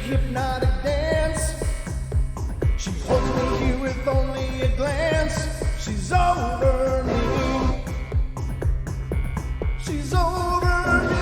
hypnotic dance. She holds me here with only a glance. She's over me. She's over me.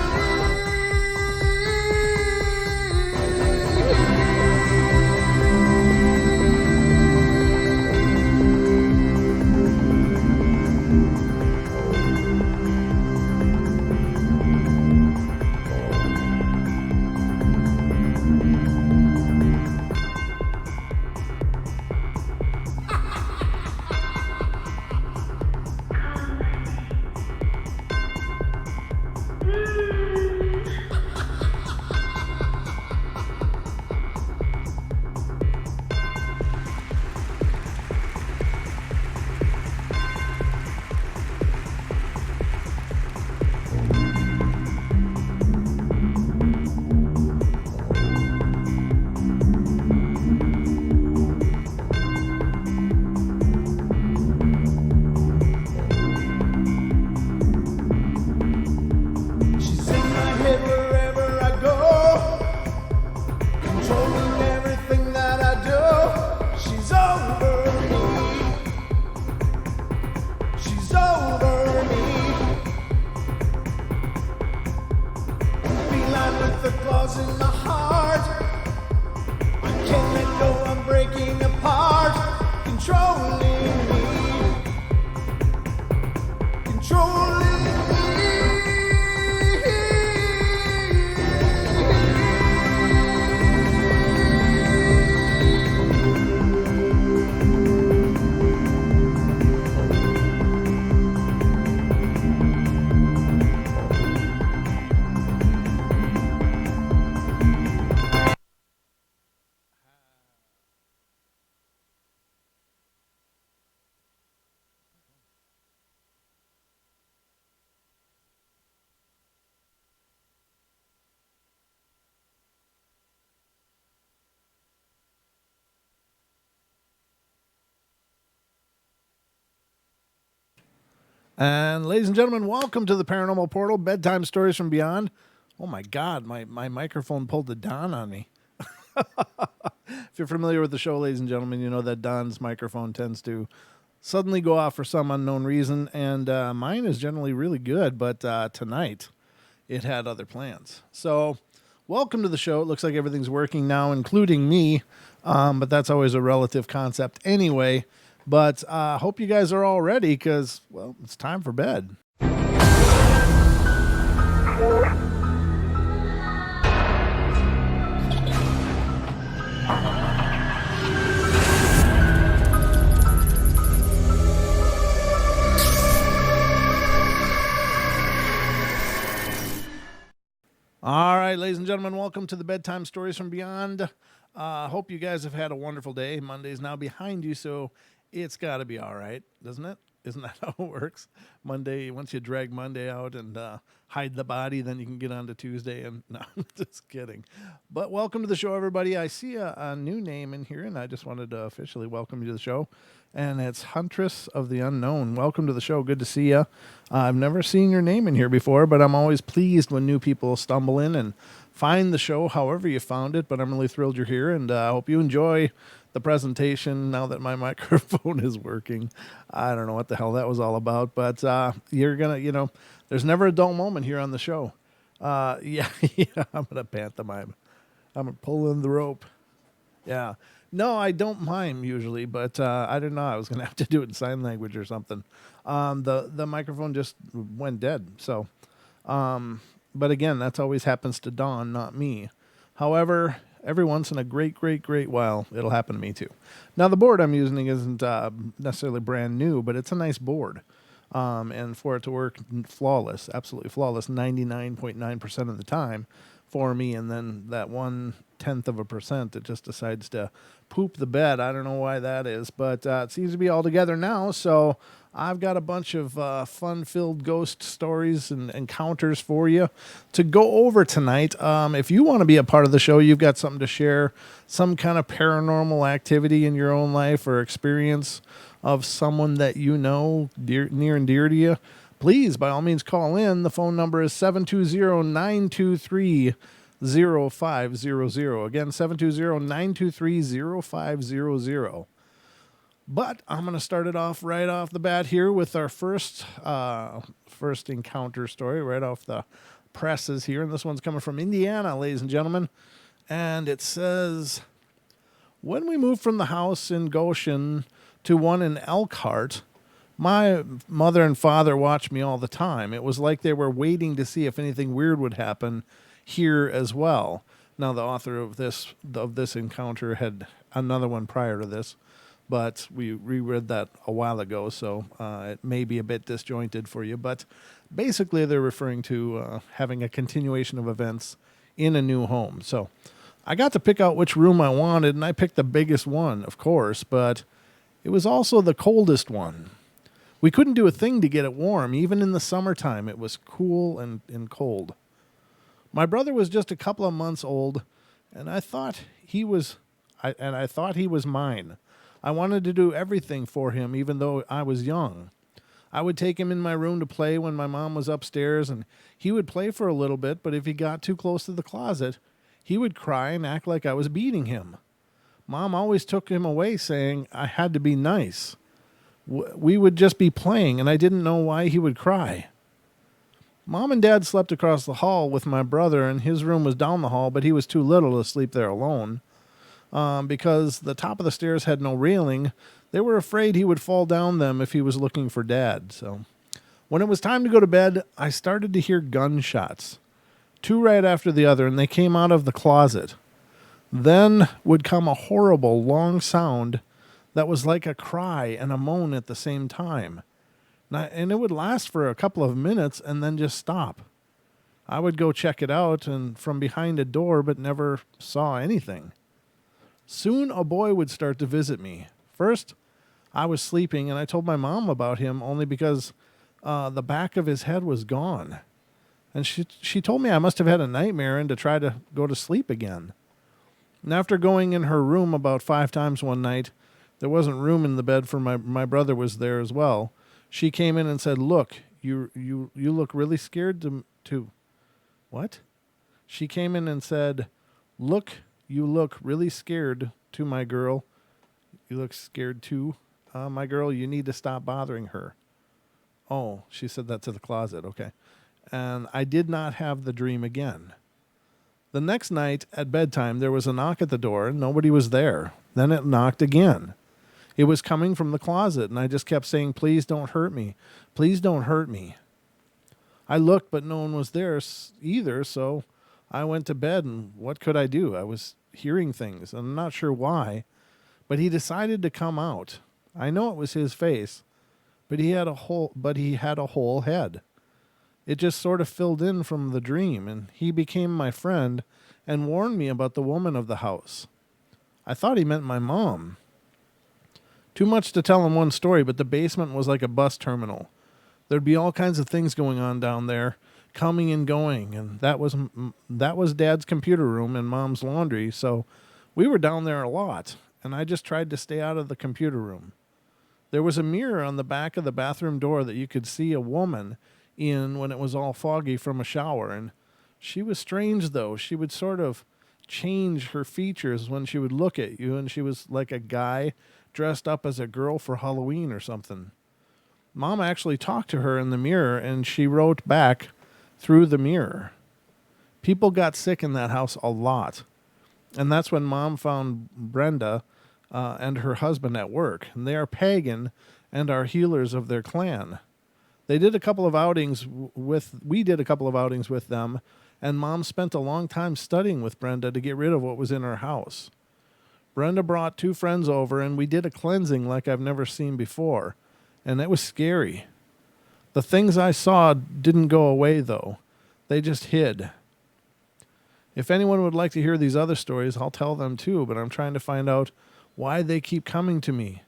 The claws in my heart, I can't let go, I'm breaking apart, controlling me, controlling me. And ladies and gentlemen, welcome to the Paranormal Portal, Bedtime Stories from Beyond. Oh my God, my microphone pulled the Don on me. If you're familiar with the show, ladies and gentlemen, you know that Don's microphone tends to suddenly go off for some unknown reason, and mine is generally really good, but tonight it had other plans. So welcome to the show. It looks like everything's working now, including me, but that's always a relative concept anyway. But I hope you guys are all ready because, well, it's time for bed. All right, ladies and gentlemen, welcome to the Bedtime Stories from Beyond. Hope you guys have had a wonderful day. Monday's now behind you, so it's got to be all right, doesn't it? Isn't that how it works? Monday, once you drag Monday out and hide the body, then you can get on to Tuesday. And no, I'm just kidding. But welcome to the show, everybody. I see a new name in here, and I just wanted to officially welcome you to the show. And it's Huntress of the Unknown. Welcome to the show. Good to see you. I've never seen your name in here before, but I'm always pleased when new people stumble in and find the show however you found it. But I'm really thrilled you're here, and I hope you enjoy the presentation now that my microphone is working. I don't know what the hell that was all about, but you're going to, there's never a dull moment here on the show. Yeah, I'm going to pantomime. I'm going to pull in the rope. Yeah. No, I don't mime usually, but I don't know. I was going to have to do it in sign language or something. The microphone just went dead. So, but again, that's always happens to Dawn, not me. However, every once in a great while, it'll happen to me too. Now, the board I'm using isn't necessarily brand new, but it's a nice board. And for it to work flawless, absolutely flawless, 99.9% of the time for me, and then that 0.1%, it just decides to poop the bed. I don't know why that is, but it seems to be all together now, so I've got a bunch of fun-filled ghost stories and encounters for you to go over tonight. If you want to be a part of the show, you've got something to share, some kind of paranormal activity in your own life or experience of someone that you know near and dear to you, please, by all means, call in. The phone number is 720-923-0945. 0500. Again, 720-923-0500. But I'm going to start it off right off the bat here with our first encounter story right off the presses here. And this one's coming from Indiana, ladies and gentlemen. And it says, when we moved from the house in Goshen to one in Elkhart, my mother and father watched me all the time. It was like they were waiting to see if anything weird would happen here as well. Now, the author of this encounter had another one prior to this, but we reread that a while ago, so it may be a bit disjointed for you. But basically, they're referring to having a continuation of events in a new home. So I got to pick out which room I wanted, and I picked the biggest one, of course, but it was also the coldest one. We couldn't do a thing to get it warm. Even in the summertime, it was cool and cold. My brother was just a couple of months old, and I thought he was mine. I wanted to do everything for him, even though I was young. I would take him in my room to play when my mom was upstairs, and he would play for a little bit, but if he got too close to the closet, he would cry and act like I was beating him. Mom always took him away, saying I had to be nice. We would just be playing, and I didn't know why he would cry. Mom and Dad slept across the hall with my brother, and his room was down the hall, but he was too little to sleep there alone. Because the top of the stairs had no railing, they were afraid he would fall down them if he was looking for Dad. So when it was time to go to bed, I started to hear gunshots, two right after the other, and they came out of the closet. Then would come a horrible, long sound that was like a cry and a moan at the same time. And it would last for a couple of minutes and then just stop. I would go check it out and from behind a door, but never saw anything. Soon a boy would start to visit me. First, I was sleeping, and I told my mom about him only because the back of his head was gone. And she told me I must have had a nightmare and to try to go to sleep again. And after going in her room about 5 times one night, there wasn't room in the bed for my brother was there as well. She came in and said, "Look, you look really scared to what?" She came in and said, "Look, you look really scared to my girl. You look scared too, my girl. You need to stop bothering her." Oh, she said that to the closet. Okay. And I did not have the dream again. The next night at bedtime, there was a knock at the door and nobody was there. Then it knocked again. It was coming from the closet, and I just kept saying, "Please don't hurt me. Please don't hurt me." I looked, but no one was there either, so I went to bed, and what could I do? I was hearing things, and I'm not sure why, but he decided to come out. I know it was his face, but he had a whole head. It just sort of filled in from the dream, and he became my friend and warned me about the woman of the house. I thought he meant my mom. Too much to tell in one story, but the basement was like a bus terminal. There'd be all kinds of things going on down there, coming and going, and that was Dad's computer room and Mom's laundry, so we were down there a lot, and I just tried to stay out of the computer room. There was a mirror on the back of the bathroom door that you could see a woman in when it was all foggy from a shower, and she was strange, though. She would sort of change her features when she would look at you, and she was like a guy dressed up as a girl for Halloween or something. Mom actually talked to her in the mirror, and she wrote back through the mirror. People got sick in that house a lot, and that's when Mom found Brenda and her husband at work. And they are pagan and are healers of their clan. We did a couple of outings with them, and Mom spent a long time studying with Brenda to get rid of what was in her house. Brenda brought 2 friends over, and we did a cleansing like I've never seen before, and it was scary. The things I saw didn't go away, though. They just hid. If anyone would like to hear these other stories, I'll tell them too, but I'm trying to find out why they keep coming to me.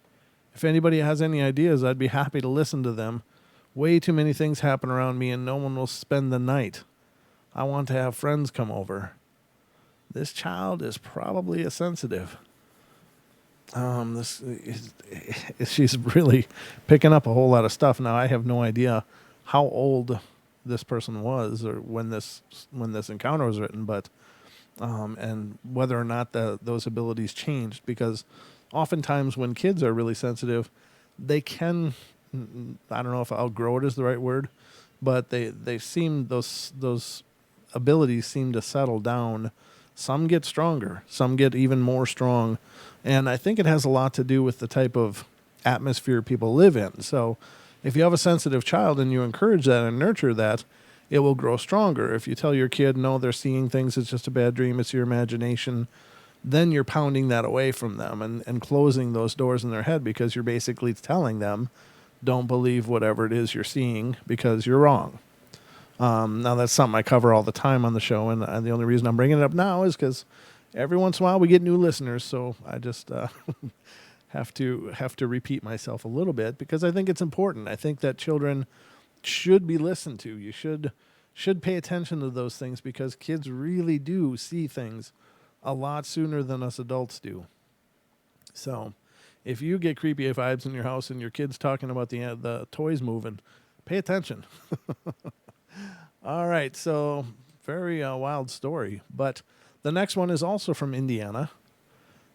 If anybody has any ideas, I'd be happy to listen to them. Way too many things happen around me, and no one will spend the night. I want to have friends come over. This child is probably a sensitive. She's really picking up a whole lot of stuff. Now, I have no idea how old this person was or when this encounter was written, but and whether or not those abilities changed. Because oftentimes when kids are really sensitive, they can, I don't know if outgrow it is the right word, but they seem, those abilities seem to settle down. Some get stronger, some get even more strong. And I think it has a lot to do with the type of atmosphere people live in. So if you have a sensitive child and you encourage that and nurture that, it will grow stronger. If you tell your kid, no, they're seeing things, it's just a bad dream, it's your imagination, then you're pounding that away from them and closing those doors in their head, because you're basically telling them, don't believe whatever it is you're seeing because you're wrong. Now, that's something I cover all the time on the show, and the only reason I'm bringing it up now is because every once in a while we get new listeners, so I just have to repeat myself a little bit, because I think it's important. I think that children should be listened to. You should pay attention to those things, because kids really do see things a lot sooner than us adults do. So if you get creepy vibes in your house and your kid's talking about the toys moving, pay attention. All right, so very wild story. But the next one is also from Indiana.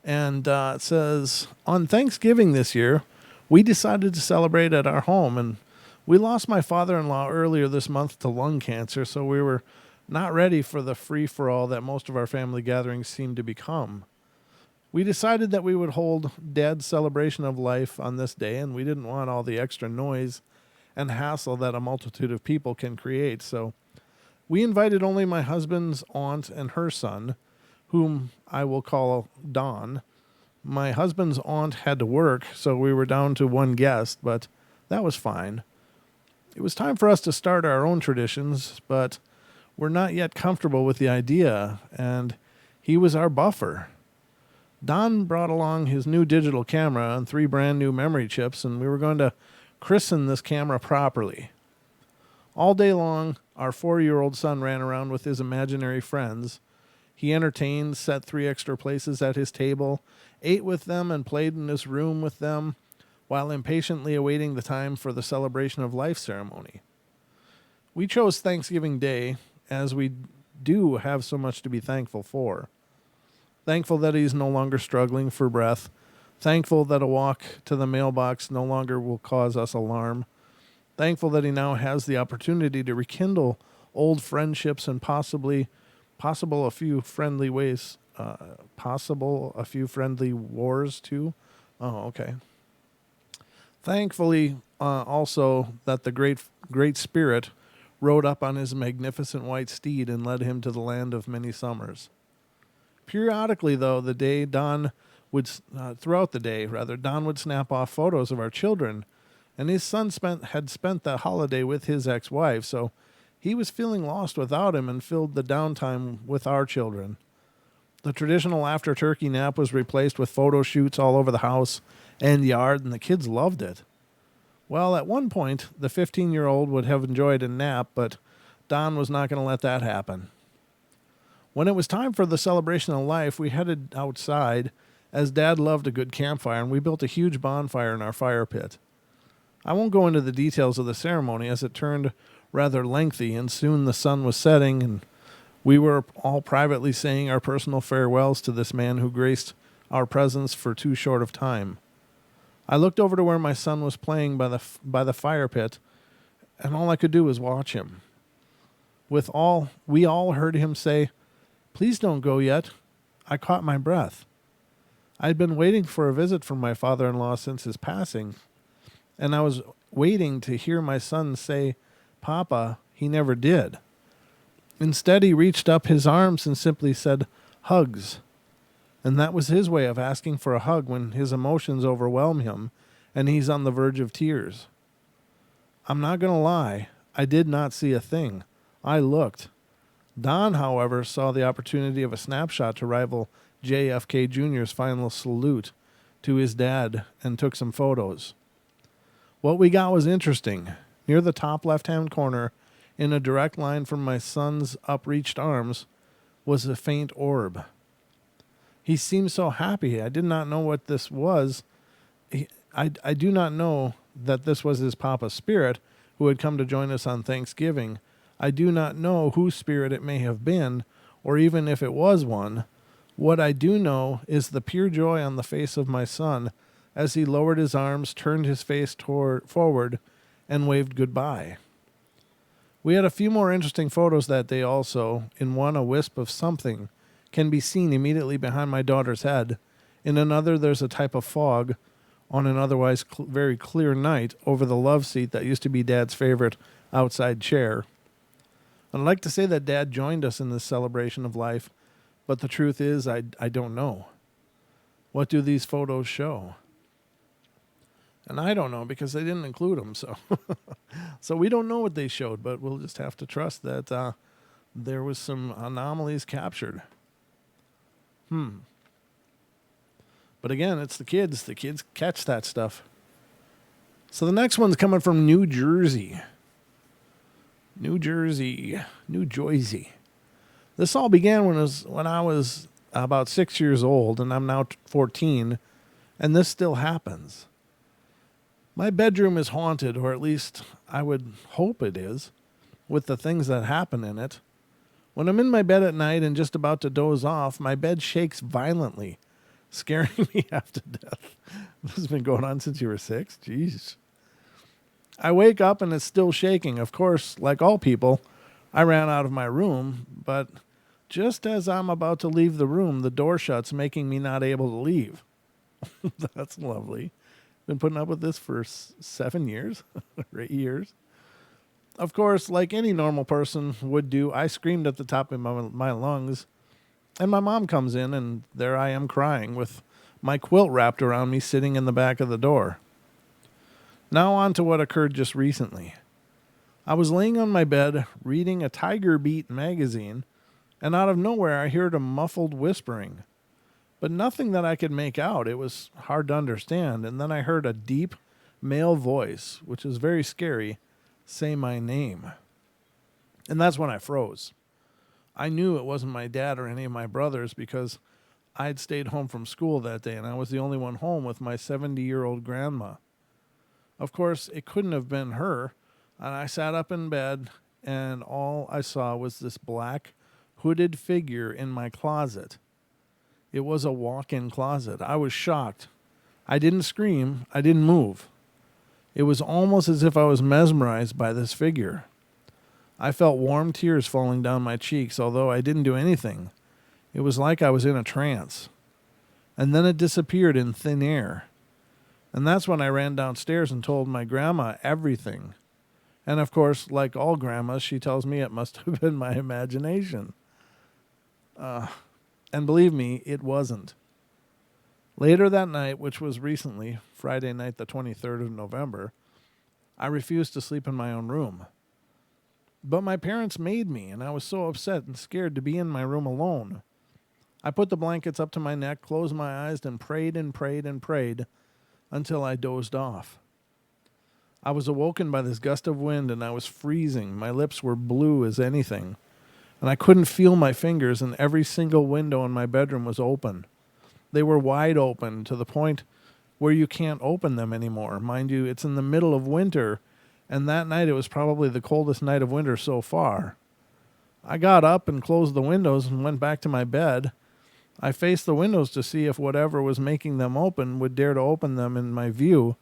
And it says, on Thanksgiving this year, we decided to celebrate at our home. And we lost my father-in-law earlier this month to lung cancer, so we were not ready for the free-for-all that most of our family gatherings seem to become. We decided that we would hold Dad's celebration of life on this day, and we didn't want all the extra noise and hassle that a multitude of people can create, so we invited only my husband's aunt and her son, whom I will call Don. My husband's aunt had to work, so we were down to one guest, but that was fine. It was time for us to start our own traditions, but we're not yet comfortable with the idea, and he was our buffer. Don brought along his new digital camera and 3 brand new memory chips, and we were going to christen this camera properly. All day long, our 4-year-old son ran around with his imaginary friends. He entertained, set 3 extra places at his table, ate with them, and played in his room with them, while impatiently awaiting the time for the celebration of life ceremony. We chose Thanksgiving Day, as we do have so much to be thankful for. Thankful that he's no longer struggling for breath. Thankful that a walk to the mailbox no longer will cause us alarm. Thankful that he now has the opportunity to rekindle old friendships and possible a few friendly wars too. Oh, okay. Thankfully, also that the great spirit rode up on his magnificent white steed and led him to the land of many summers. Periodically, though, throughout the day, Don would snap off photos of our children, and his son had spent the holiday with his ex-wife, so he was feeling lost without him and filled the downtime with our children. The traditional after-turkey nap was replaced with photo shoots all over the house and yard, and the kids loved it. Well, at one point, the 15-year-old would have enjoyed a nap, but Don was not going to let that happen. When it was time for the celebration of life, we headed outside, as Dad loved a good campfire, and we built a huge bonfire in our fire pit. I won't go into the details of the ceremony, as it turned rather lengthy, and soon the sun was setting, and we were all privately saying our personal farewells to this man who graced our presence for too short of time. I looked over to where my son was playing by the fire pit, and all I could do was watch him. We all heard him say, "Please don't go yet." I caught my breath. I'd been waiting for a visit from my father-in-law since his passing, and I was waiting to hear my son say, "Papa." He never did. Instead, he reached up his arms and simply said, "Hugs." And that was his way of asking for a hug when his emotions overwhelm him and he's on the verge of tears. I'm not going to lie, I did not see a thing. I looked. Don, however, saw the opportunity of a snapshot to rival JFK Jr.'s final salute to his dad and took some photos. What we got was interesting. Near the top left-hand corner, in a direct line from my son's upreached arms, was a faint orb. He seemed so happy. I did not know what this was. I do not know that this was his Papa's spirit who had come to join us on Thanksgiving. I do not know whose spirit it may have been or even if it was one. What I do know is the pure joy on the face of my son as he lowered his arms, turned his face forward, and waved goodbye. We had a few more interesting photos that day also. In one, a wisp of something can be seen immediately behind my daughter's head. In another, there's a type of fog on an otherwise very clear night over the love seat that used to be Dad's favorite outside chair. I'd like to say that Dad joined us in this celebration of life, but the truth is I don't know. What do these photos show? And I don't know because they didn't include them, so so we don't know what they showed, but we'll just have to trust that there was some anomalies captured. But again, it's the kids. The kids catch that stuff. So the next one's coming from New Jersey. New Jersey. This all began when I was about 6 years old, and I'm now 14, and this still happens. My bedroom is haunted, or at least I would hope it is, with the things that happen in it. When I'm in my bed at night and just about to doze off, my bed shakes violently, scaring me half to death. This has been going on since you were 6? Jeez. I wake up and it's still shaking. Of course, like all people, I ran out of my room, but just as I'm about to leave the room, the door shuts, making me not able to leave. That's lovely. Been putting up with this for 7 years or 8 years. Of course, like any normal person would do, I screamed at the top of my lungs, and my mom comes in, and there I am crying with my quilt wrapped around me sitting in the back of the door. Now on to what occurred just recently. I was laying on my bed reading a Tiger Beat magazine, and out of nowhere I heard a muffled whispering, but nothing that I could make out. It was hard to understand, and then I heard a deep male voice, which is very scary, say my name. And that's when I froze. I knew it wasn't my dad or any of my brothers because I'd stayed home from school that day, and I was the only one home with my 70-year-old grandma. Of course, it couldn't have been her, and I sat up in bed, and all I saw was this black, hooded figure in my closet. It was a walk-in closet. I was shocked. I didn't scream. I didn't move. It was almost as if I was mesmerized by this figure. I felt warm tears falling down my cheeks, although I didn't do anything. It was like I was in a trance. And then it disappeared in thin air. And that's when I ran downstairs and told my grandma everything. And of course, like all grandmas, she tells me it must have been my imagination. And believe me, it wasn't. Later that night, which was recently, Friday night, the 23rd of November, I refused to sleep in my own room. But my parents made me, and I was so upset and scared to be in my room alone. I put the blankets up to my neck, closed my eyes, and prayed and prayed and prayed until I dozed off. I was awoken by this gust of wind, and I was freezing. My lips were blue as anything, and I couldn't feel my fingers, and every single window in my bedroom was open. They were wide open to the point where you can't open them anymore. Mind you, it's in the middle of winter, and that night it was probably the coldest night of winter so far. I got up and closed the windows and went back to my bed. I faced the windows to see if whatever was making them open would dare to open them in my view,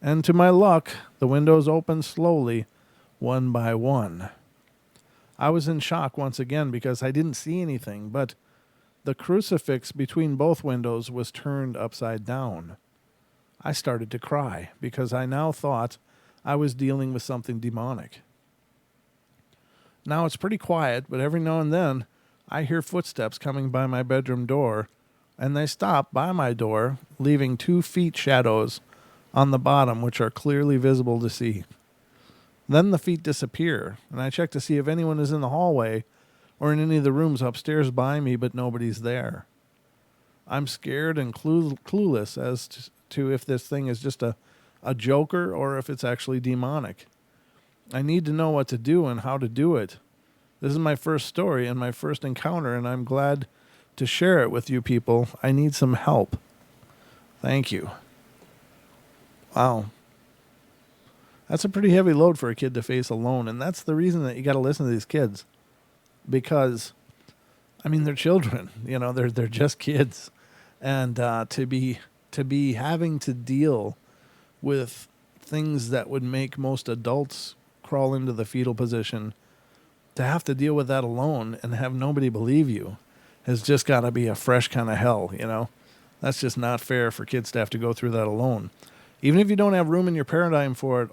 and to my luck, the windows opened slowly, one by one. I was in shock once again because I didn't see anything, but the crucifix between both windows was turned upside down. I started to cry because I now thought I was dealing with something demonic. Now it's pretty quiet, but every now and then I hear footsteps coming by my bedroom door, and they stop by my door, leaving 2 feet shadows on the bottom, which are clearly visible to see. Then the feet disappear, and I check to see if anyone is in the hallway or in any of the rooms upstairs by me, but nobody's there. I'm scared and clueless as to if this thing is just a joker or if it's actually demonic. I need to know what to do and how to do it. This is my first story and my first encounter, and I'm glad to share it with you people. I need some help. Thank you. Wow. That's a pretty heavy load for a kid to face alone, and that's the reason that you got to listen to these kids. Because I mean, they're children. They're just kids, and to be having to deal with things that would make most adults crawl into the fetal position, to have to deal with that alone and have nobody believe you has just got to be a fresh kind of hell. That's just not fair for kids to have to go through that alone. Even if you don't have room in your paradigm for it,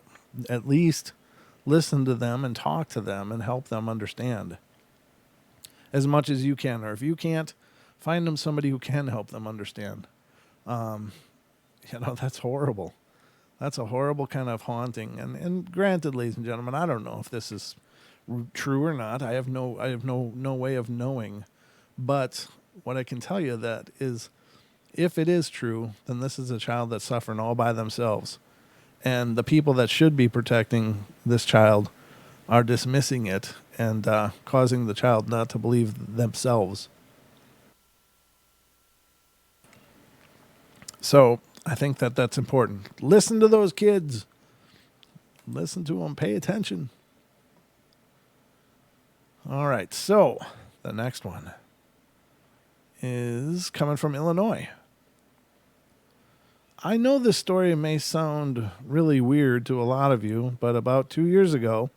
at least listen to them and talk to them and help them understand as much as you can. Or if you can't, find them somebody who can help them understand. That's horrible. That's a horrible kind of haunting. And granted, ladies and gentlemen, I don't know if this is true or not. I have no way of knowing. But what I can tell you that is, if it is true, then this is a child that's suffering all by themselves. And the people that should be protecting this child are dismissing it and causing the child not to believe themselves. So I think that that's important. Listen to those kids. Listen to them. Pay attention. All right. So the next one is coming from Illinois. I know this story may sound really weird to a lot of you, but about 2 years ago,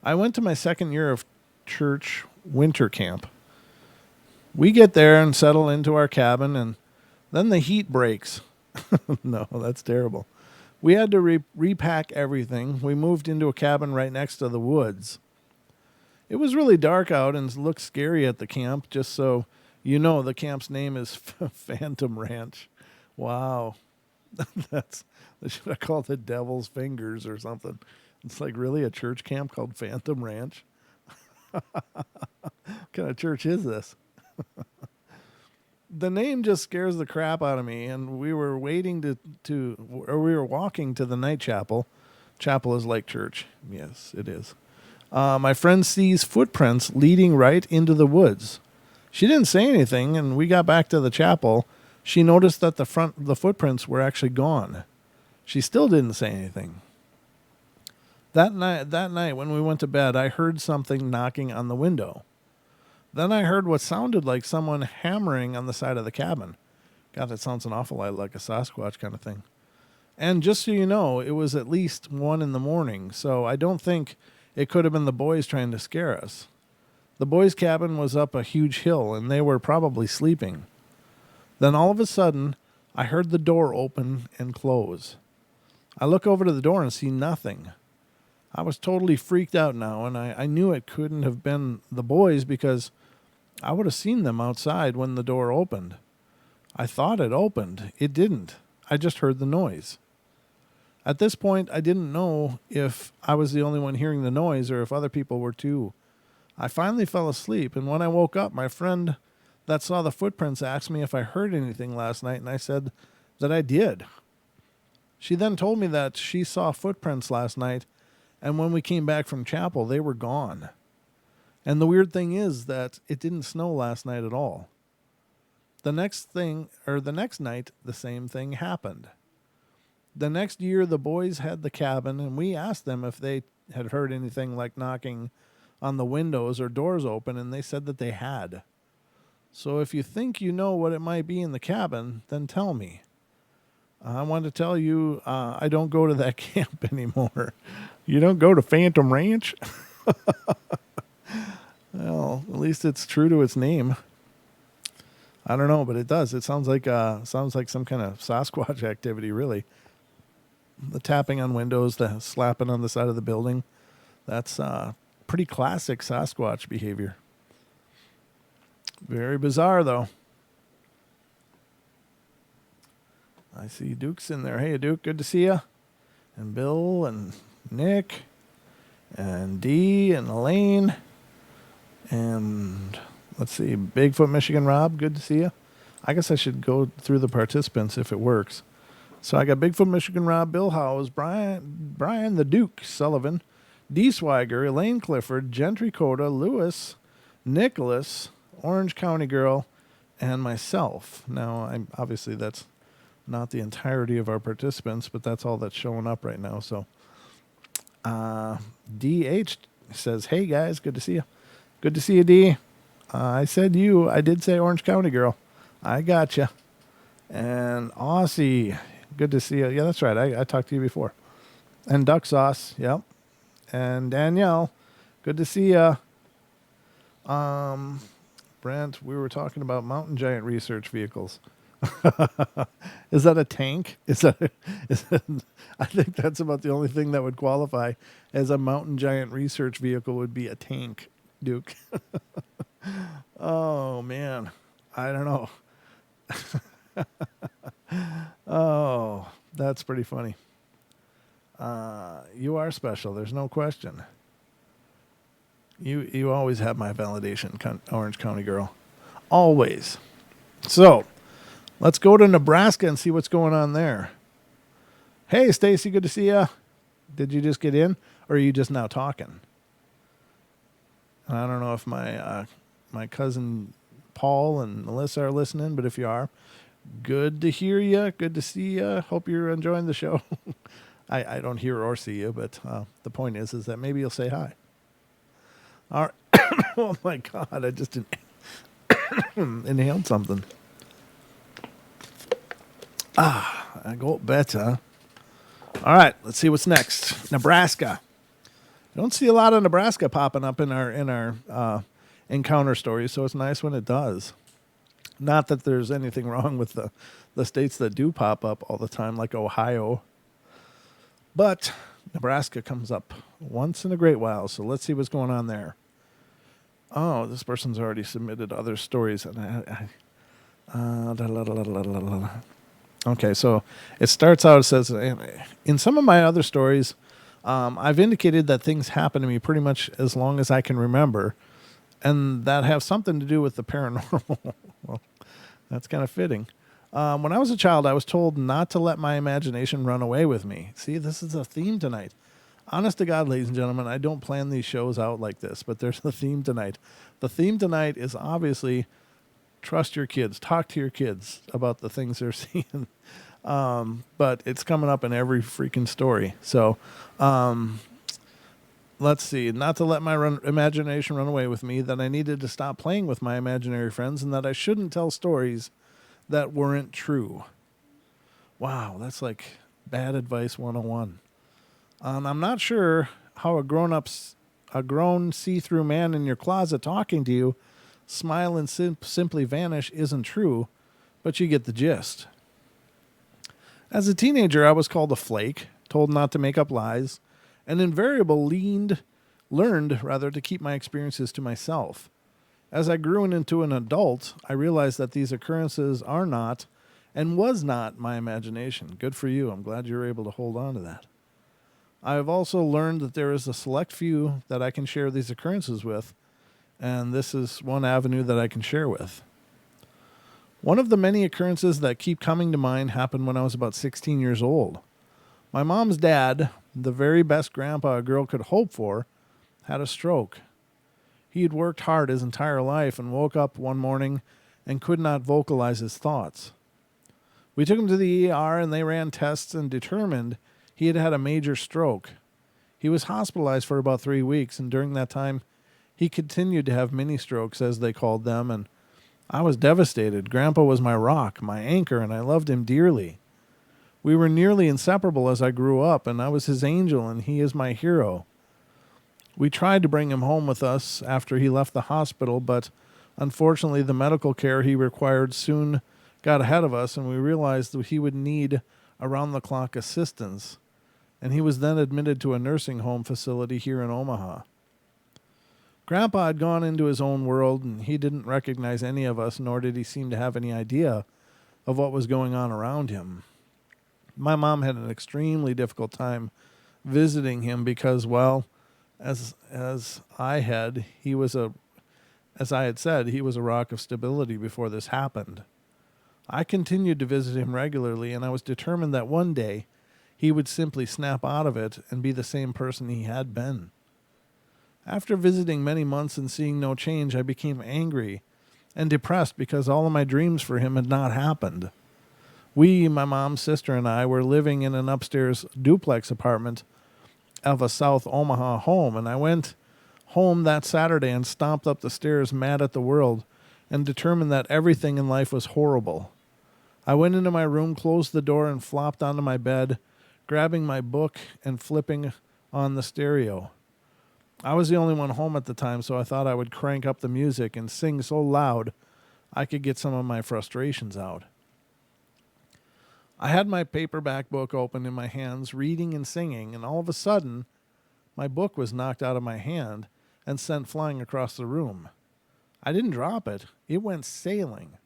I went to my second year of church winter camp. We get there and settle into our cabin, and then the heat breaks. No, that's terrible. We had to repack everything. We moved into a cabin right next to the woods. It was really dark out and looked scary at the camp, just so you know, the camp's name is Phantom Ranch. Wow. They should have called it Devil's Fingers or something. It's like, really, a church camp called Phantom Ranch? What kind of church is this? The name just scares the crap out of me, and we were waiting we were walking to the night chapel. Chapel is like church. Yes, it is. My friend sees footprints leading right into the woods. She didn't say anything, and we got back to the chapel. She noticed that the footprints were actually gone. She still didn't say anything. That night when we went to bed, I heard something knocking on the window. Then I heard what sounded like someone hammering on the side of the cabin. God, that sounds an awful lot like a Sasquatch kind of thing. And just so you know, it was at least 1 a.m, so I don't think it could have been the boys trying to scare us. The boys' cabin was up a huge hill, and they were probably sleeping. Then all of a sudden, I heard the door open and close. I look over to the door and see nothing. I was totally freaked out now, and I knew it couldn't have been the boys because I would have seen them outside when the door opened. I thought it opened. It didn't. I just heard the noise. At this point, I didn't know if I was the only one hearing the noise or if other people were too. I finally fell asleep, and when I woke up, my friend that saw the footprints asked me if I heard anything last night, and I said that I did. She then told me that she saw footprints last night, and when we came back from chapel, they were gone. And the weird thing is that it didn't snow last night at all. The next night, the same thing happened. The next year, the boys had the cabin, and we asked them if they had heard anything like knocking on the windows or doors open, and they said that they had. So if you think you know what it might be in the cabin, then tell me. I want to tell you, I don't go to that camp anymore. You don't go to Phantom Ranch? Well, at least it's true to its name. I don't know, but it does. It sounds like some kind of Sasquatch activity, really. The tapping on windows, the slapping on the side of the building. That's pretty classic Sasquatch behavior. Very bizarre, though. I see Duke's in there. Hey, Duke, good to see you. And Bill and Nick and Dee and Elaine. And let's see, Bigfoot Michigan Rob, good to see you. I guess I should go through the participants if it works. So I got Bigfoot Michigan Rob, Bill Howes, Brian the Duke Sullivan, Dee Swiger, Elaine Clifford, Gentry Coda, Lewis, Nicholas, Orange County Girl, and myself. Now, obviously that's not the entirety of our participants, but that's all that's showing up right now. So DH says, hey guys, good to see you. Good to see you, D. I said you. I did say Orange County girl. I gotcha. And Aussie, good to see you. Yeah, that's right. I talked to you before. And Duck Sauce, yep. And Danielle, good to see you. Brent, we were talking about mountain giant research vehicles. Is that a tank? I think that's about the only thing that would qualify as a mountain giant research vehicle would be a tank, Duke. Oh, man. I don't know. Oh, that's pretty funny. You are special. There's no question. You always have my validation, Orange County girl. Always. So, let's go to Nebraska and see what's going on there. Hey, Stacy, good to see you. Did you just get in, or are you just now talking? I don't know if my cousin Paul and Melissa are listening, but if you are, good to hear you. Good to see you. Hope you're enjoying the show. I don't hear or see you, but the point is that maybe you'll say hi. All right. Oh, my God. I just inhaled something. I go better. All right. Let's see what's next. Nebraska. Don't see a lot of Nebraska popping up in our encounter stories, so it's nice when it does. Not that there's anything wrong with the states that do pop up all the time, like Ohio. But Nebraska comes up once in a great while, so let's see what's going on there. Oh, this person's already submitted other stories. Okay, so it starts out, it says, in some of my other stories, I've indicated that things happen to me pretty much as long as I can remember, and that have something to do with the paranormal. Well, that's kind of fitting. When I was a child, I was told not to let my imagination run away with me. See, this is a theme tonight. Honest to God, ladies and gentlemen, I don't plan these shows out like this, but there's a theme tonight. The theme tonight is obviously trust your kids. Talk to your kids about the things they're seeing. But it's coming up in every freaking story. So let's see. Not to let my imagination run away with me, that I needed to stop playing with my imaginary friends, and that I shouldn't tell stories that weren't true. Wow, that's like bad advice 101. I'm not sure how a grown see-through man in your closet talking to you, smile and simply vanish isn't true, but you get the gist. As a teenager, I was called a flake, told not to make up lies, and invariably learned to keep my experiences to myself. As I grew into an adult, I realized that these occurrences are not and was not my imagination. Good for you. I'm glad you were able to hold on to that. I have also learned that there is a select few that I can share these occurrences with, and this is one avenue that I can share with. One of the many occurrences that keep coming to mind happened when I was about 16 years old. My mom's dad, the very best grandpa a girl could hope for, had a stroke. He had worked hard his entire life and woke up one morning and could not vocalize his thoughts. We took him to the ER and they ran tests and determined he had had a major stroke. He was hospitalized for about 3 weeks, and during that time, he continued to have mini strokes, as they called them, and I was devastated. Grandpa was my rock, my anchor, and I loved him dearly. We were nearly inseparable as I grew up, and I was his angel, and he is my hero. We tried to bring him home with us after he left the hospital, but unfortunately the medical care he required soon got ahead of us, and we realized that he would need around-the-clock assistance, and he was then admitted to a nursing home facility here in Omaha. Grandpa had gone into his own world, and he didn't recognize any of us, nor did he seem to have any idea of what was going on around him. My mom had an extremely difficult time visiting him because, well, as I had said, he was a rock of stability before this happened. I continued to visit him regularly, and I was determined that one day he would simply snap out of it and be the same person he had been. After visiting many months and seeing no change, I became angry and depressed because all of my dreams for him had not happened. We, my mom, sister, and I were living in an upstairs duplex apartment of a South Omaha home, and I went home that Saturday and stomped up the stairs mad at the world and determined that everything in life was horrible. I went into my room, closed the door, and flopped onto my bed, grabbing my book and flipping on the stereo. I was the only one home at the time, so I thought I would crank up the music and sing so loud I could get some of my frustrations out. I had my paperback book open in my hands, reading and singing, and all of a sudden, my book was knocked out of my hand and sent flying across the room. I didn't drop it. It went sailing.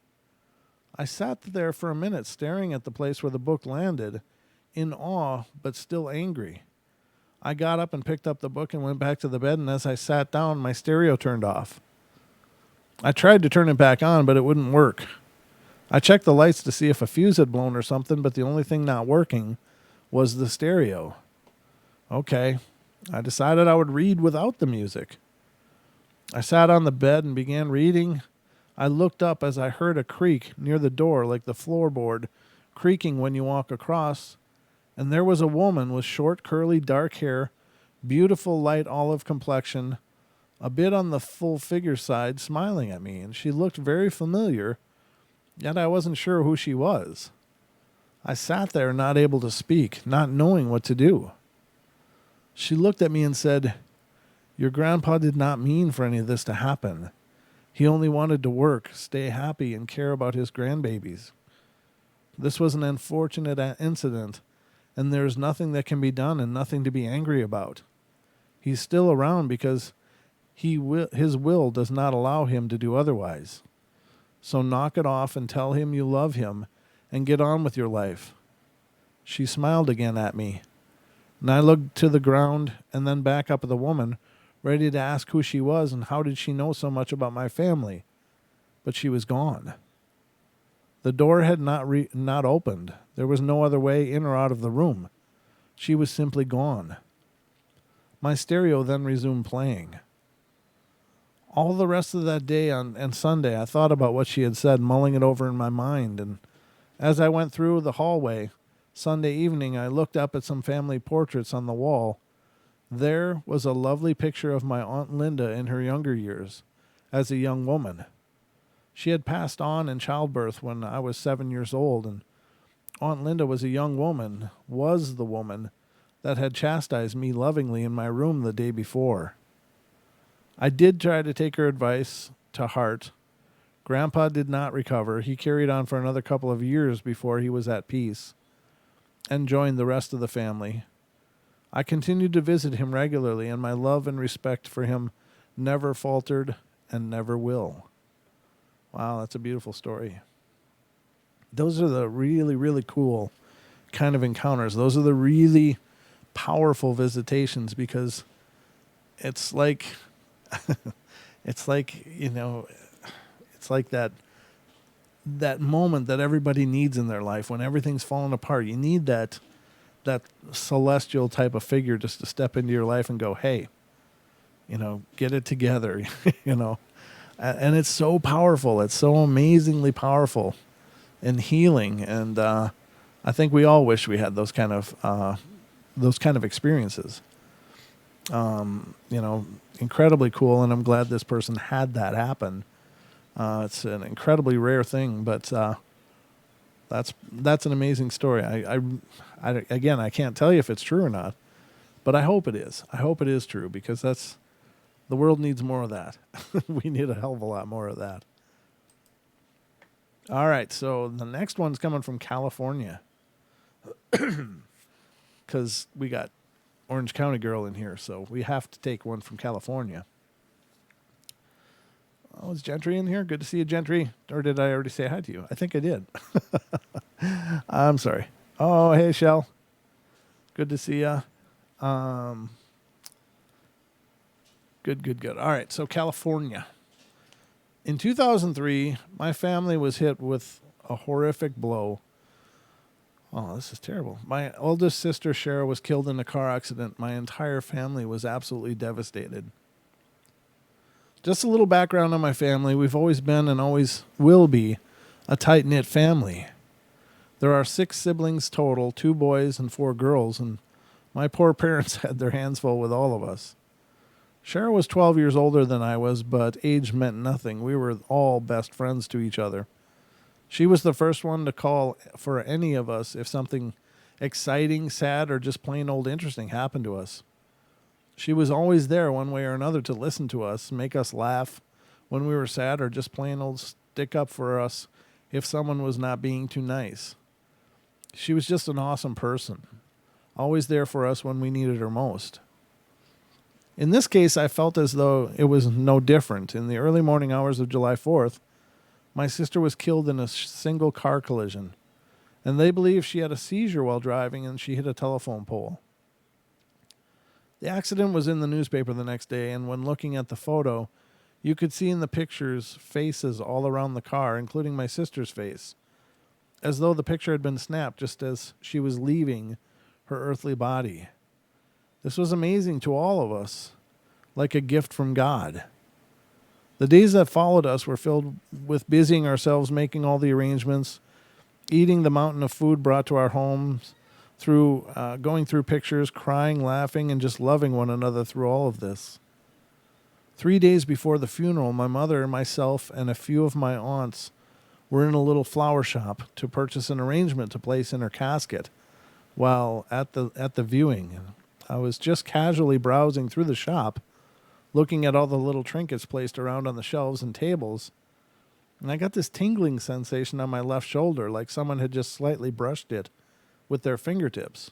I sat there for a minute staring at the place where the book landed, in awe but still angry. I got up and picked up the book and went back to the bed, and as I sat down, my stereo turned off. I tried to turn it back on, but it wouldn't work. I checked the lights to see if a fuse had blown or something, but the only thing not working was the stereo. Okay, I decided I would read without the music. I sat on the bed and began reading. I looked up as I heard a creak near the door, like the floorboard creaking when you walk across, and there was a woman with short, curly, dark hair, beautiful light olive complexion, a bit on the full figure side, smiling at me, and she looked very familiar, yet I wasn't sure who she was. I sat there not able to speak, not knowing what to do. She looked at me and said, "Your grandpa did not mean for any of this to happen. He only wanted to work, stay happy, and care about his grandbabies. This was an unfortunate incident, and there is nothing that can be done and nothing to be angry about. He's still around because his will does not allow him to do otherwise. So knock it off and tell him you love him and get on with your life." She smiled again at me, and I looked to the ground and then back up at the woman, ready to ask who she was and how did she know so much about my family. But she was gone. The door had not opened. There was no other way in or out of the room. She was simply gone. My stereo then resumed playing. All the rest of that day and Sunday, I thought about what she had said, mulling it over in my mind. And as I went through the hallway Sunday evening, I looked up at some family portraits on the wall. There was a lovely picture of my Aunt Linda in her younger years, as a young woman. She had passed on in childbirth when I was 7 years old, and Aunt Linda was a young woman, was the woman that had chastised me lovingly in my room the day before. I did try to take her advice to heart. Grandpa did not recover. He carried on for another couple of years before he was at peace and joined the rest of the family. I continued to visit him regularly, and my love and respect for him never faltered and never will. Wow, that's a beautiful story. Those are the really, really cool kind of encounters. Those are the really powerful visitations because it's like, it's like, it's like that moment that everybody needs in their life when everything's falling apart. You need that celestial type of figure just to step into your life and go, hey, get it together, And it's so powerful. It's so amazingly powerful and healing. And I think we all wish we had those kind of experiences. Incredibly cool. And I'm glad this person had that happen. It's an incredibly rare thing, but that's an amazing story. I can't tell you if it's true or not, but I hope it is. I hope it is true because the world needs more of that. We need a hell of a lot more of that. All right, so the next one's coming from California because we got Orange County girl in here, so we have to take one from California. Oh, is Gentry in here? Good to see you, Gentry. Or did I already say hi to you? I think I did. I'm sorry. Oh, hey, Shell. Good to see you. Good. All right, so California. In 2003, my family was hit with a horrific blow. Oh, this is terrible. My oldest sister, Cheryl, was killed in a car accident. My entire family was absolutely devastated. Just a little background on my family. We've always been and always will be a tight-knit family. There are 6 siblings total, 2 boys and 4 girls, and my poor parents had their hands full with all of us. Cheryl was 12 years older than I was, but age meant nothing. We were all best friends to each other. She was the first one to call for any of us if something exciting, sad, or just plain old interesting happened to us. She was always there one way or another to listen to us, make us laugh when we were sad, or just plain old stick up for us if someone was not being too nice. She was just an awesome person, always there for us when we needed her most. In this case, I felt as though it was no different. In the early morning hours of July 4th, my sister was killed in a single car collision, and they believe she had a seizure while driving and she hit a telephone pole. The accident was in the newspaper the next day, and when looking at the photo, you could see in the pictures faces all around the car, including my sister's face, as though the picture had been snapped just as she was leaving her earthly body. This was amazing to all of us, like a gift from God. The days that followed us were filled with busying ourselves, making all the arrangements, eating the mountain of food brought to our homes, going through pictures, crying, laughing, and just loving one another through all of this. 3 days before the funeral, my mother, myself, and a few of my aunts were in a little flower shop to purchase an arrangement to place in her casket. While at the viewing, I was just casually browsing through the shop, looking at all the little trinkets placed around on the shelves and tables, and I got this tingling sensation on my left shoulder, like someone had just slightly brushed it with their fingertips.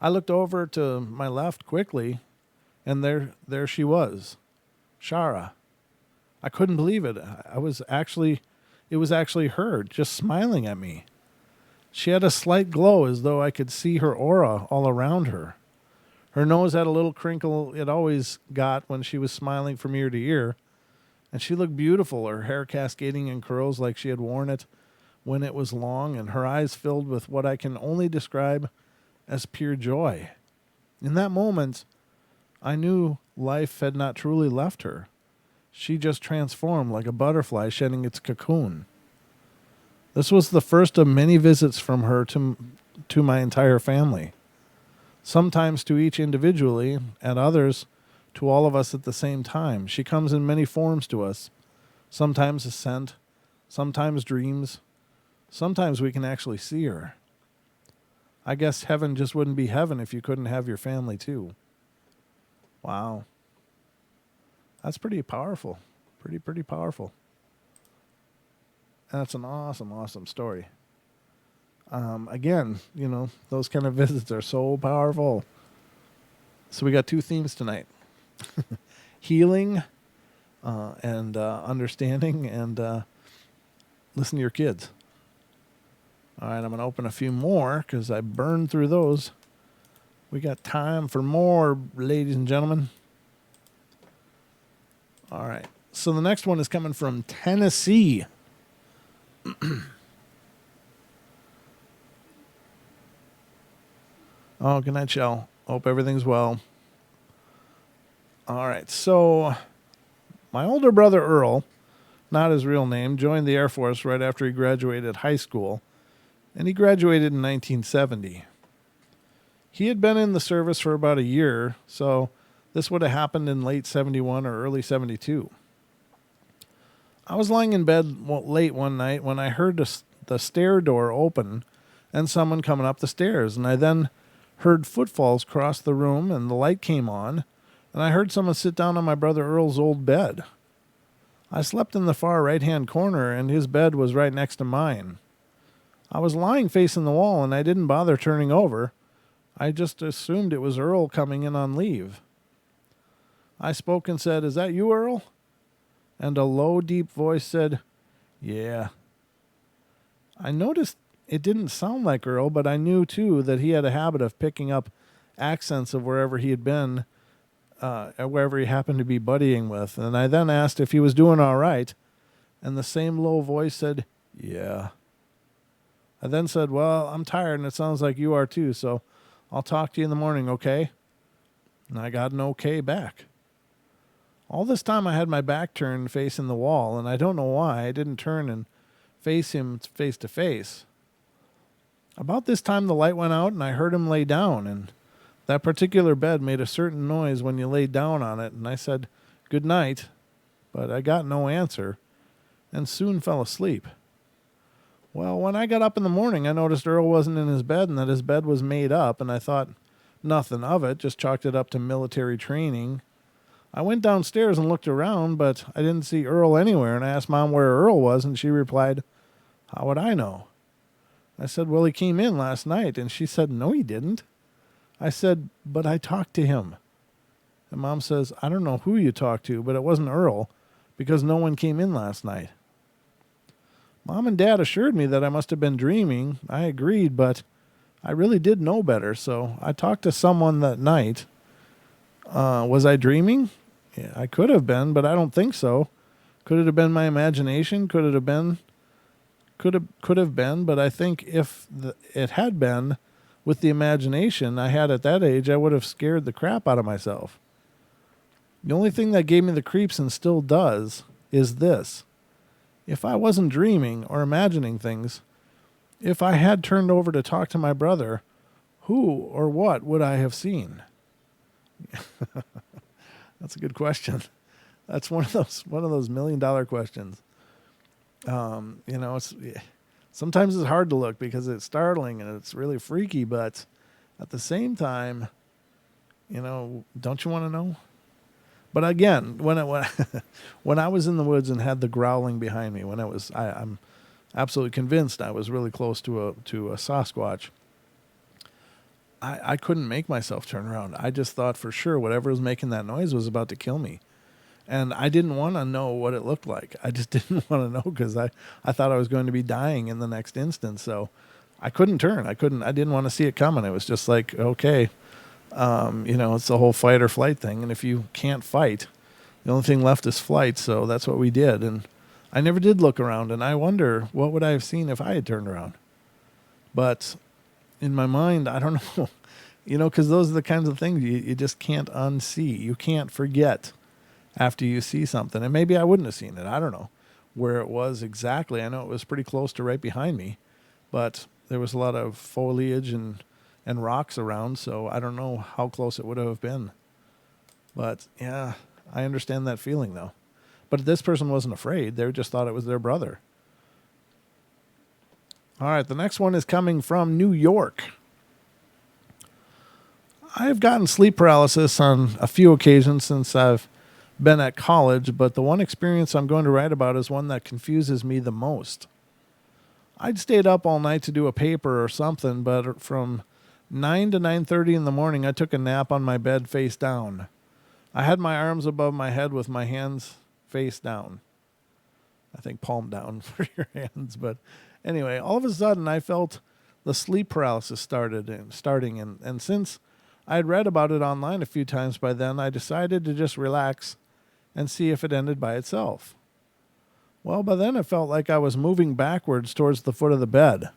I looked over to my left quickly, and there she was, Shara. I couldn't believe it. It was actually her, just smiling at me. She had a slight glow, as though I could see her aura all around her. Her nose had a little crinkle it always got when she was smiling from ear to ear, and she looked beautiful, her hair cascading in curls like she had worn it when it was long, and her eyes filled with what I can only describe as pure joy. In that moment, I knew life had not truly left her. She just transformed like a butterfly shedding its cocoon. This was the first of many visits from her to my entire family. Sometimes to each individually, at others to all of us at the same time. She comes in many forms to us. Sometimes a scent, sometimes dreams, sometimes we can actually see her. I guess heaven just wouldn't be heaven if you couldn't have your family too. Wow. That's pretty powerful. Pretty powerful. And that's an awesome, awesome story. Again, those kind of visits are so powerful. So we got two themes tonight. Healing and understanding, and listen to your kids. All right, I'm going to open a few more because I burned through those. We got time for more, ladies and gentlemen. All right. So the next one is coming from Tennessee. Oh, good night, Shell. Hope everything's well. All right. So my older brother, Earl, not his real name, joined the Air Force right after he graduated high school, and he graduated in 1970. He had been in the service for about a year, so this would have happened in late 71 or early 72. I was lying in bed late one night when I heard the stair door open and someone coming up the stairs, and I then heard footfalls cross the room, and the light came on, and I heard someone sit down on my brother Earl's old bed. I slept in the far right-hand corner, and his bed was right next to mine. I was lying facing the wall, and I didn't bother turning over. I just assumed it was Earl coming in on leave. I spoke and said, "Is that you, Earl?" And a low, deep voice said, "Yeah." I noticed it didn't sound like Earl, but I knew, too, that he had a habit of picking up accents of wherever he had been, wherever he happened to be buddying with. And I then asked if he was doing all right, and the same low voice said, "Yeah." I then said, "Well, I'm tired, and it sounds like you are, too, so I'll talk to you in the morning, okay?" And I got an okay back. All this time I had my back turned facing the wall, and I don't know why I didn't turn and face him face to face. About this time the light went out, and I heard him lay down, and That particular bed made a certain noise when you laid down on it, and I said, "Good night," but I got no answer and soon fell asleep. Well, when I got up in the morning, I noticed Earl wasn't in his bed and that his bed was made up, and I thought nothing of it, just chalked it up to military training. I went downstairs and looked around, but I didn't see Earl anywhere, and I asked Mom where Earl was, and she replied, "How would I know?" I said, "Well, he came in last night," and she said, "No, he didn't." I said, "But I talked to him." And Mom says, "I don't know who you talked to, but it wasn't Earl, because no one came in last night." Mom and Dad assured me that I must have been dreaming. I agreed, but I really did know better, so I talked to someone that night. Was I dreaming? Yeah, I could have been, but I don't think so. Could it have been my imagination? Could it have been? Could have been, but I think if it had been with the imagination I had at that age, I would have scared the crap out of myself. The only thing that gave me the creeps and still does is this. If I wasn't dreaming or imagining things, if I had turned over to talk to my brother, who or what would I have seen? That's a good question. That's one of those $1,000,000 questions. It's sometimes it's hard to look because it's startling and it's really freaky, but at the same time, don't you want to know? But again, when I was in the woods and had the growling behind me, I'm absolutely convinced I was really close to a Sasquatch. I couldn't make myself turn around. I just thought for sure whatever was making that noise was about to kill me. And I didn't want to know what it looked like. I just didn't want to know because I thought I was going to be dying in the next instant. So I couldn't turn. I didn't want to see it coming. It was just like, okay, it's the whole fight or flight thing. And if you can't fight, the only thing left is flight. So that's what we did. And I never did look around. And I wonder what would I have seen if I had turned around. But in my mind, I don't know, because those are the kinds of things you just can't unsee. You can't forget after you see something. And maybe I wouldn't have seen it. I don't know where it was exactly. I know it was pretty close to right behind me, but there was a lot of foliage and rocks around, so I don't know how close it would have been. But yeah, I understand that feeling though. But this person wasn't afraid. They just thought it was their brother. All right, the next one is coming from New York. I have gotten sleep paralysis on a few occasions since I've been at college, but the one experience I'm going to write about is one that confuses me the most. I'd stayed up all night to do a paper or something, but from 9 to 9:30 in the morning, I took a nap on my bed face down. I had my arms above my head with my hands face down. I think palm down for your hands, but anyway, all of a sudden I felt the sleep paralysis starting, and since I had read about it online a few times by then, I decided to just relax and see if it ended by itself. Well, by then it felt like I was moving backwards towards the foot of the bed.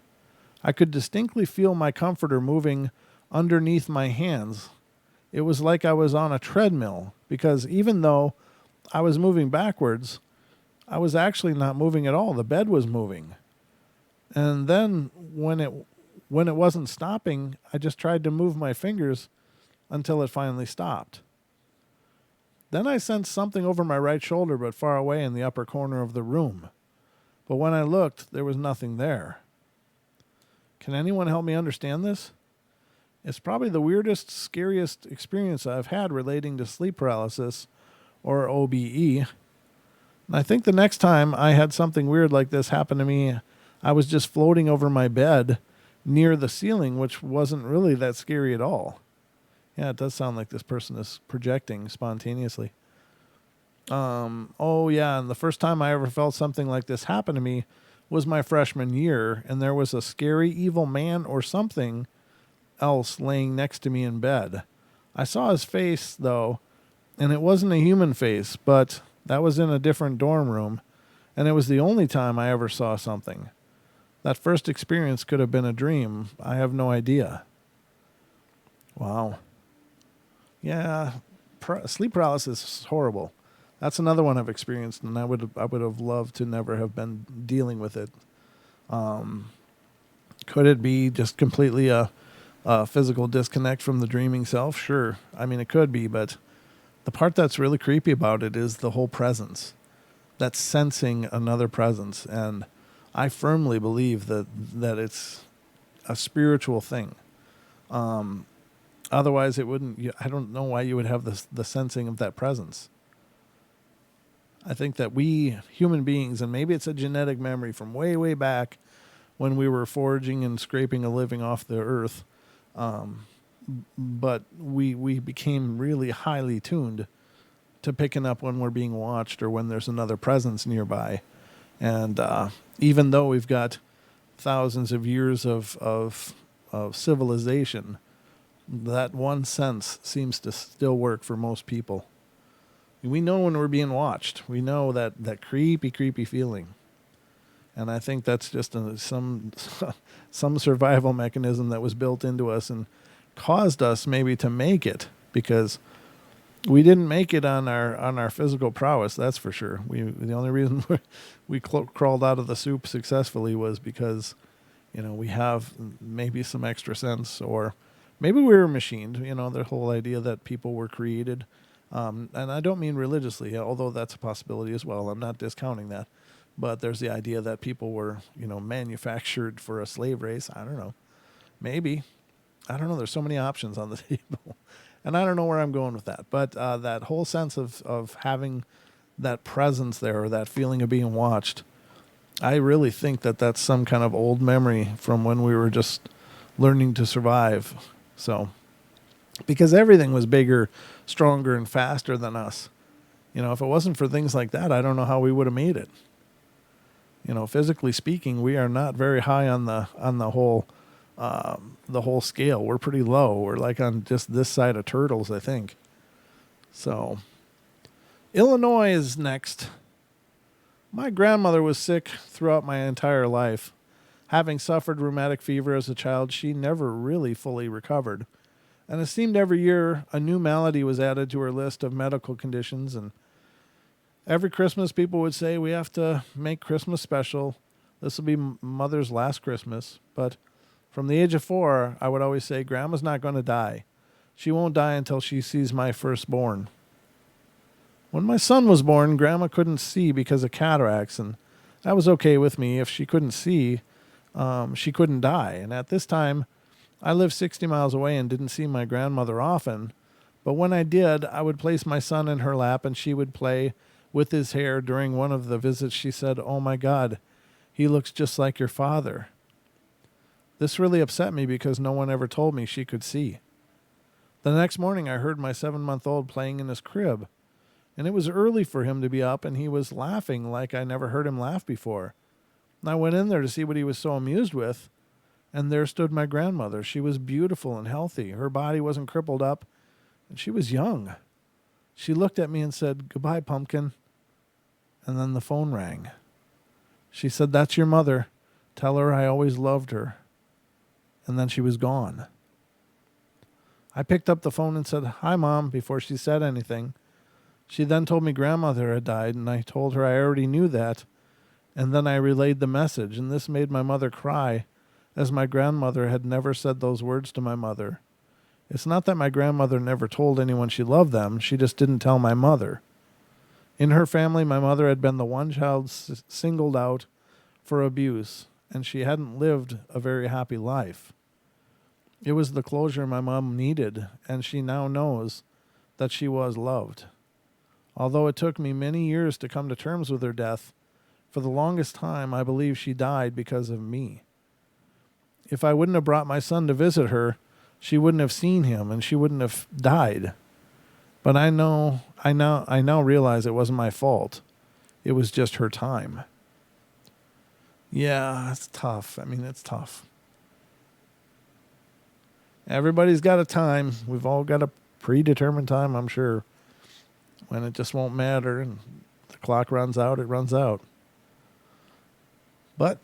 I could distinctly feel my comforter moving underneath my hands. It was like I was on a treadmill, because even though I was moving backwards, I was actually not moving at all. The bed was moving. And then when it wasn't stopping, I just tried to move my fingers until it finally stopped. Then I sensed something over my right shoulder but far away in the upper corner of the room. But when I looked, there was nothing there. Can anyone help me understand this? It's probably the weirdest, scariest experience I've had relating to sleep paralysis, or OBE. And I think the next time I had something weird like this happen to me, I was just floating over my bed near the ceiling, which wasn't really that scary at all. Yeah, it does sound like this person is projecting spontaneously. And the first time I ever felt something like this happen to me was my freshman year, and there was a scary evil man or something else laying next to me in bed. I saw his face, though, and it wasn't a human face, but that was in a different dorm room, and it was the only time I ever saw something. That first experience could have been a dream. I have no idea. Wow. Yeah, sleep paralysis is horrible. That's another one I've experienced, and I would have loved to never have been dealing with it. Could it be just completely a physical disconnect from the dreaming self? Sure. I mean, it could be, but the part that's really creepy about it is the whole presence. That's sensing another presence. And I firmly believe that it's a spiritual thing. Otherwise, it wouldn't. I don't know why you would have the sensing of that presence. I think that we human beings, and maybe it's a genetic memory from way, way back when we were foraging and scraping a living off the earth, but we became really highly tuned to picking up when we're being watched or when there's another presence nearby. And even though we've got thousands of years of civilization, that one sense seems to still work for most people. We know when we're being watched. We know that creepy, creepy feeling. And I think that's just some survival mechanism that was built into us and caused us maybe to make it, because we didn't make it on our physical prowess, that's for sure. The only reason we crawled out of the soup successfully was because, we have maybe some extra sense, or maybe we were machined. The whole idea that people were created, and I don't mean religiously, although that's a possibility as well. I'm not discounting that. But there's the idea that people were, manufactured for a slave race. I don't know. Maybe. I don't know. There's so many options on the table. And I don't know where I'm going with that. But that whole sense of having that presence there, or that feeling of being watched, I really think that that's some kind of old memory from when we were just learning to survive. So, because everything was bigger, stronger, and faster than us. If it wasn't for things like that, I don't know how we would have made it. Physically speaking, we are not very high on the whole scale. We're pretty low. We're like on just this side of turtles, I think. So, Illinois is next. My grandmother was sick throughout my entire life. Having suffered rheumatic fever as a child, she never really fully recovered. And it seemed every year a new malady was added to her list of medical conditions, and every Christmas, people would say, we have to make Christmas special. This will be Mother's last Christmas. But from the age of 4, I would always say, Grandma's not going to die. She won't die until she sees my firstborn. When my son was born, Grandma couldn't see because of cataracts, and that was okay with me. If she couldn't see, she couldn't die. And at this time, I lived 60 miles away and didn't see my grandmother often. But when I did, I would place my son in her lap, and she would play with his hair. During one of the visits, she said, "Oh my God, he looks just like your father." This really upset me because no one ever told me she could see. The next morning, I heard my 7-month-old playing in his crib, and it was early for him to be up, and he was laughing like I never heard him laugh before. And I went in there to see what he was so amused with, and there stood my grandmother. She was beautiful and healthy. Her body wasn't crippled up, and she was young. She looked at me and said, "Goodbye, Pumpkin." And then the phone rang. She said, "That's your mother. Tell her I always loved her." And then she was gone. I picked up the phone and said, "Hi, Mom," before she said anything. She then told me grandmother had died, and I told her I already knew that. And then I relayed the message, and this made my mother cry, as my grandmother had never said those words to my mother. It's not that my grandmother never told anyone she loved them, she just didn't tell my mother. In her family, my mother had been the one child singled out for abuse, and she hadn't lived a very happy life. It was the closure my mom needed, and she now knows that she was loved. Although it took me many years to come to terms with her death, for the longest time I believe she died because of me. If I wouldn't have brought my son to visit her, she wouldn't have seen him, and she wouldn't have died. But I now realize it wasn't my fault. It was just her time. Yeah, it's tough. I mean, it's tough. Everybody's got a time. We've all got a predetermined time, I'm sure. When it just won't matter and the clock runs out, it runs out. But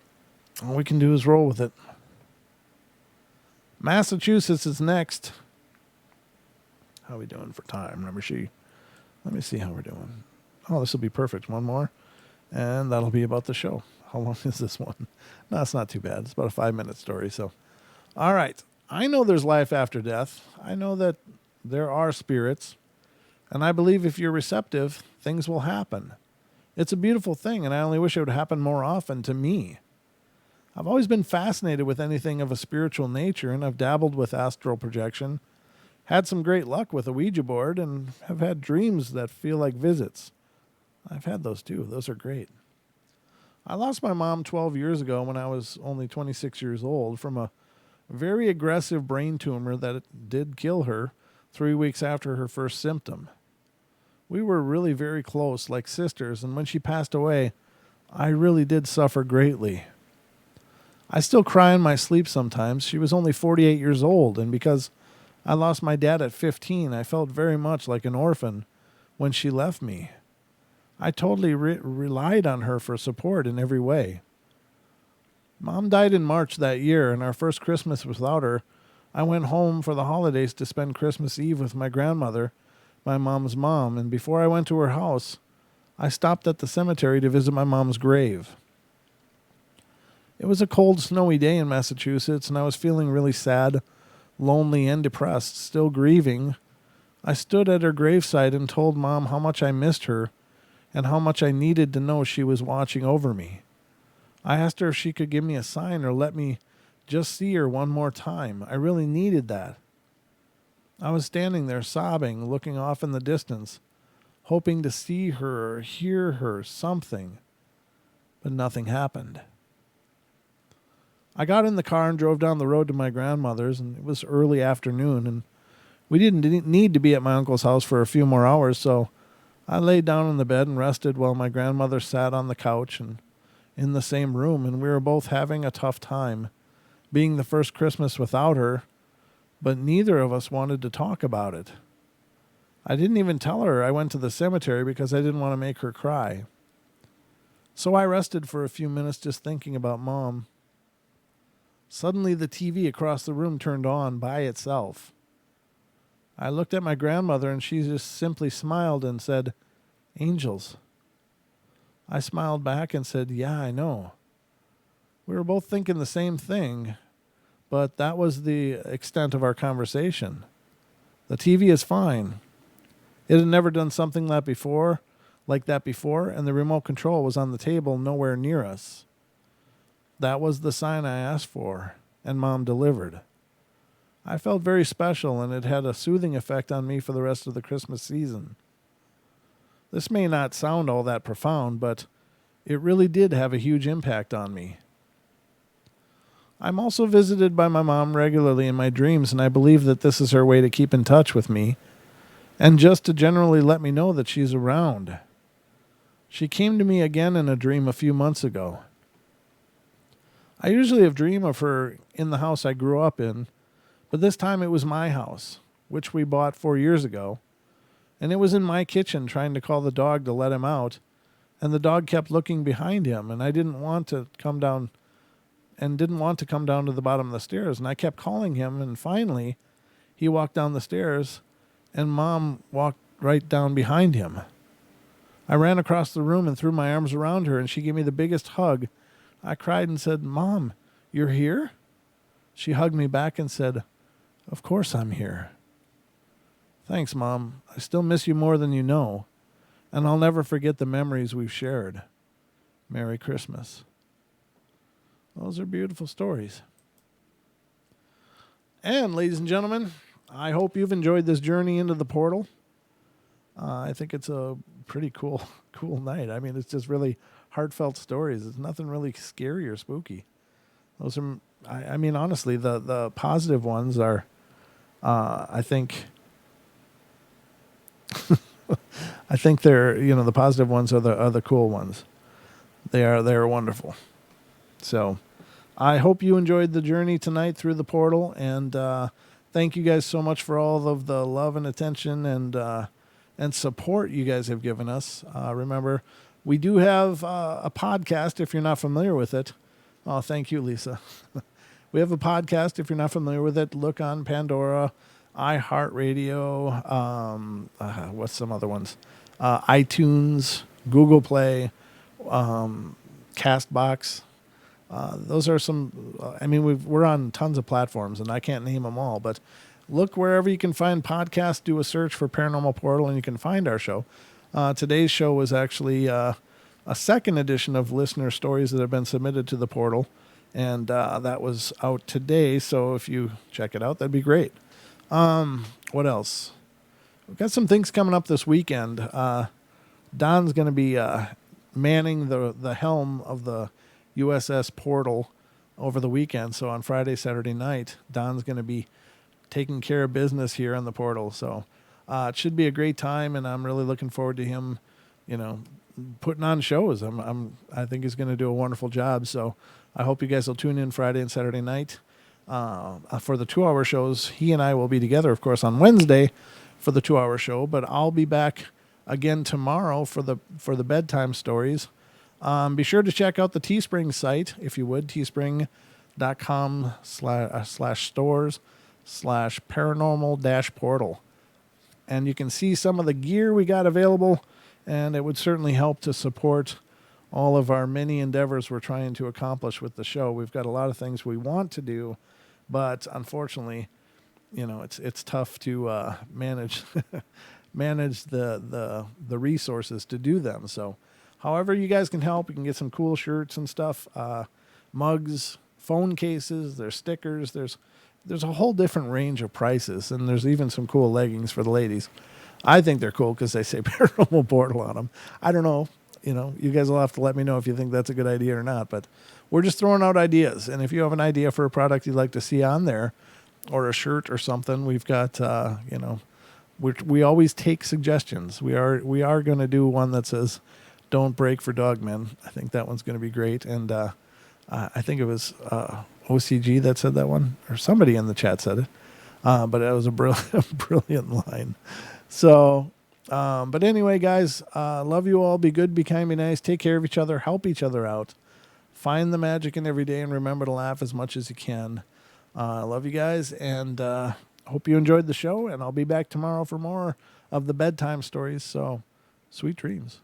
all we can do is roll with it. Massachusetts is next. How are we doing for time? Let me see how we're doing. Oh, this will be perfect. One more, and that'll be about the show. How long is this one? No, it's not too bad. It's about a 5-minute story. So, all right. I know there's life after death. I know that there are spirits. And I believe if you're receptive, things will happen. It's a beautiful thing, and I only wish it would happen more often to me. I've always been fascinated with anything of a spiritual nature, and I've dabbled with astral projection, had some great luck with a Ouija board, and have had dreams that feel like visits. I've had those too. Those are great. I lost my mom 12 years ago when I was only 26 years old from a very aggressive brain tumor that did kill her 3 weeks after her first symptom. We were really very close, like sisters, and when she passed away, I really did suffer greatly. I still cry in my sleep sometimes. She was only 48 years old, and because I lost my dad at 15, I felt very much like an orphan when she left me. I totally relied on her for support in every way. Mom died in March that year, and our first Christmas without her, I went home for the holidays to spend Christmas Eve with my grandmother, my mom's mom, and before I went to her house, I stopped at the cemetery to visit my mom's grave. It was a cold, snowy day in Massachusetts, and I was feeling really sad, lonely, and depressed, still grieving. I stood at her graveside and told Mom how much I missed her and how much I needed to know she was watching over me. I asked her if she could give me a sign or let me just see her one more time. I really needed that. I was standing there sobbing, looking off in the distance, hoping to see her or hear her, something. But nothing happened. I got in the car and drove down the road to my grandmother's, and it was early afternoon, and we didn't need to be at my uncle's house for a few more hours, so I laid down in the bed and rested while my grandmother sat on the couch and in the same room, and we were both having a tough time, being the first Christmas without her, but neither of us wanted to talk about it. I didn't even tell her I went to the cemetery because I didn't want to make her cry. So I rested for a few minutes just thinking about Mom. Suddenly the TV across the room turned on by itself. I looked at my grandmother and she just simply smiled and said, "Angels." I smiled back and said, "Yeah, I know." We were both thinking the same thing, but that was the extent of our conversation. The TV is fine. It had never done something like that before, and the remote control was on the table nowhere near us. That was the sign I asked for, and Mom delivered. I felt very special, and it had a soothing effect on me for the rest of the Christmas season. This may not sound all that profound, but it really did have a huge impact on me. I'm also visited by my mom regularly in my dreams, and I believe that this is her way to keep in touch with me and just to generally let me know that she's around. She came to me again in a dream a few months ago. I usually have dreamed of her in the house I grew up in, but this time it was my house, which we bought 4 years ago, and it was in my kitchen trying to call the dog to let him out, and the dog kept looking behind him, and I didn't want to come down to the bottom of the stairs, and I kept calling him, and finally he walked down the stairs, and Mom walked right down behind him. I ran across the room and threw my arms around her, and she gave me the biggest hug. I cried and said, "Mom, you're here?" She hugged me back and said, "Of course I'm here." Thanks, Mom. I still miss you more than you know, and I'll never forget the memories we've shared. Merry Christmas. Those are beautiful stories. And, ladies and gentlemen, I hope you've enjoyed this journey into the portal. I think it's a pretty cool night. I mean, it's just really heartfelt stories. It's nothing really scary or spooky. Those are, I mean, honestly, the positive ones are, I think, I think they're, the positive ones are the cool ones. They're wonderful. So I hope you enjoyed the journey tonight through the portal, and thank you guys so much for all of the love and attention and support you guys have given us. Remember, we do have a podcast if you're not familiar with it. Oh, thank you, Lisa. We have a podcast if you're not familiar with it. Look on Pandora, iHeartRadio, what's some other ones? iTunes, Google Play, Castbox. Those are some. I mean, we're on tons of platforms, and I can't name them all, but look wherever you can find podcasts. Do a search for Paranormal Portal, and you can find our show. Today's show was actually a second edition of listener stories that have been submitted to the portal, and that was out today. So if you check it out, that'd be great. What else? We've got some things coming up this weekend. Don's going to be manning the helm of the USS Portal over the weekend. So on Friday, Saturday night, Don's going to be taking care of business here on the portal. So it should be a great time, and I'm really looking forward to him, putting on shows. I think he's going to do a wonderful job. So I hope you guys will tune in Friday and Saturday night for the 2-hour shows. He and I will be together, of course, on Wednesday for the 2-hour show, but I'll be back again tomorrow for the bedtime stories. Be sure to check out the Teespring site, if you would, teespring.com/stores/paranormal-portal. And you can see some of the gear we got available, and it would certainly help to support all of our many endeavors we're trying to accomplish with the show. We've got a lot of things we want to do, but unfortunately, it's tough to manage manage the resources to do them. So however you guys can help, you can get some cool shirts and stuff, mugs, phone cases, there's stickers, there's a whole different range of prices, and there's even some cool leggings for the ladies. I think they're cool because they say Paranormal Portal on them. I don't know. You guys will have to let me know if you think that's a good idea or not, but we're just throwing out ideas. And if you have an idea for a product you'd like to see on there, or a shirt or something, we've got, we always take suggestions. We are going to do one that says, "Don't break for dogmen." I think that one's going to be great. And I think it was OCG that said that one, or somebody in the chat said it. But it was a brilliant line. So, but anyway, guys, love you all. Be good, be kind, be nice. Take care of each other. Help each other out. Find the magic in every day, and remember to laugh as much as you can. I love you guys, and hope you enjoyed the show, and I'll be back tomorrow for more of the bedtime stories. So, sweet dreams.